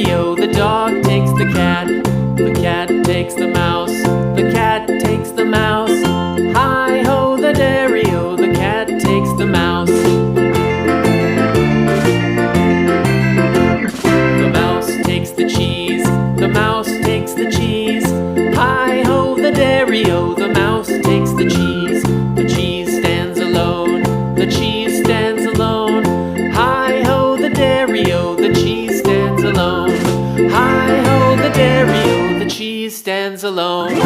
dairy-o. The dog takes the cat takes the mouse, the cat takes the mouse. Hi-ho, the dairy-o, the cat takes the mouse. The mouse takes the cheese, the mouse takes the cheese. Hi-ho, the dairy-o, the mouse takes the cheese. The cheese stands alone, the cheese stands alone. Hi-ho, the dairy-o, the cheese stands alone. Hi-ho, the dairy-o, the cheese stands alone.